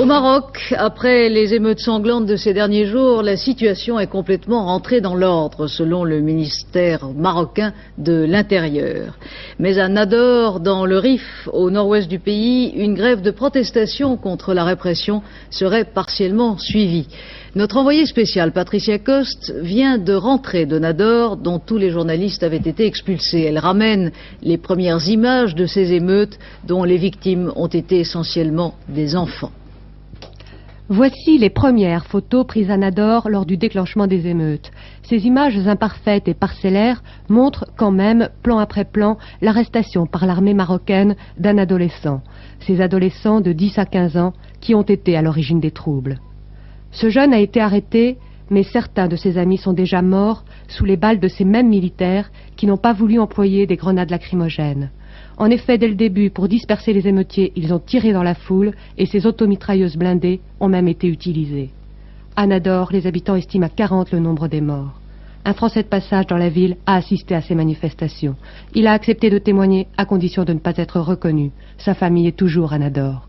Au Maroc, après les émeutes sanglantes de ces derniers jours, la situation est complètement rentrée dans l'ordre, selon le ministère marocain de l'Intérieur. Mais à Nador, dans le Rif, au nord-ouest du pays, une grève de protestation contre la répression serait partiellement suivie. Notre envoyée spéciale, Patricia Coste, vient de rentrer de Nador, dont tous les journalistes avaient été expulsés. Elle ramène les premières images de ces émeutes, dont les victimes ont été essentiellement des enfants. Voici les premières photos prises à Nador lors du déclenchement des émeutes. Ces images imparfaites et parcellaires montrent quand même, plan après plan, l'arrestation par l'armée marocaine d'un adolescent. Ces adolescents de 10 à 15 ans qui ont été à l'origine des troubles. Ce jeune a été arrêté, mais certains de ses amis sont déjà morts sous les balles de ces mêmes militaires qui n'ont pas voulu employer des grenades lacrymogènes. En effet, dès le début, pour disperser les émeutiers, ils ont tiré dans la foule et ces automitrailleuses blindées ont même été utilisées. À Nador, les habitants estiment à 40 le nombre des morts. Un Français de passage dans la ville a assisté à ces manifestations. Il a accepté de témoigner à condition de ne pas être reconnu. Sa famille est toujours à Nador.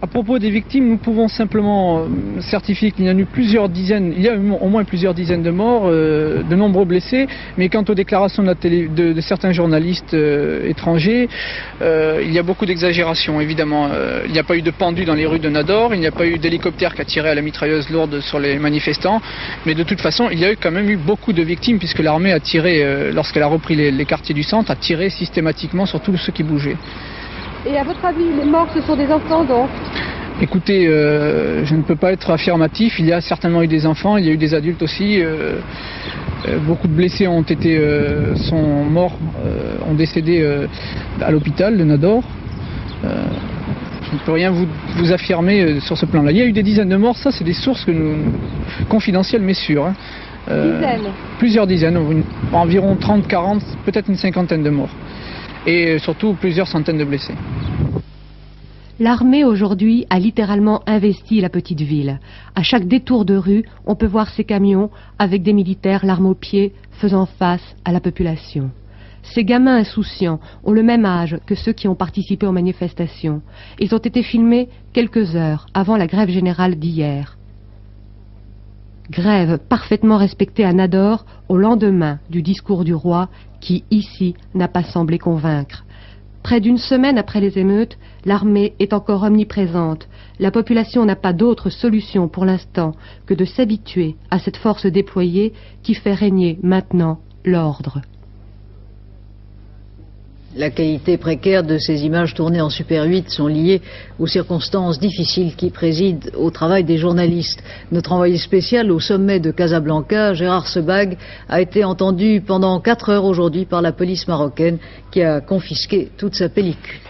À propos des victimes, nous pouvons simplement certifier qu'il y a eu plusieurs dizaines, il y a eu au moins plusieurs dizaines de morts, de nombreux blessés, mais quant aux déclarations de certains journalistes étrangers, il y a beaucoup d'exagération évidemment. Il n'y a pas eu de pendus dans les rues de Nador, il n'y a pas eu d'hélicoptère qui a tiré à la mitrailleuse lourde sur les manifestants, mais de toute façon il y a eu quand même eu beaucoup de victimes puisque l'armée a tiré, lorsqu'elle a repris les quartiers du centre, a tiré systématiquement sur tous ceux qui bougeaient. Et à votre avis, les morts, ce sont des enfants donc? Écoutez, je ne peux pas être affirmatif, il y a certainement eu des enfants, il y a eu des adultes aussi. Beaucoup de blessés sont morts, ont décédé à l'hôpital de Nador. Je ne peux rien vous affirmer sur ce plan-là. Il y a eu des dizaines de morts, ça c'est des sources confidentielles mais sûres. Hein. Plusieurs dizaines, environ 30, 40, peut-être une cinquantaine de morts. Et surtout plusieurs centaines de blessés. L'armée aujourd'hui a littéralement investi la petite ville. À chaque détour de rue, on peut voir ces camions avec des militaires l'arme au pied faisant face à la population. Ces gamins insouciants ont le même âge que ceux qui ont participé aux manifestations. Ils ont été filmés quelques heures avant la grève générale d'hier. Grève parfaitement respectée à Nador au lendemain du discours du roi qui, ici, n'a pas semblé convaincre. Près d'une semaine après les émeutes, l'armée est encore omniprésente. La population n'a pas d'autre solution pour l'instant que de s'habituer à cette force déployée qui fait régner maintenant l'ordre. La qualité précaire de ces images tournées en Super 8 sont liées aux circonstances difficiles qui président au travail des journalistes. Notre envoyé spécial au sommet de Casablanca, Gérard Sebag, a été entendu pendant 4 heures aujourd'hui par la police marocaine qui a confisqué toute sa pellicule.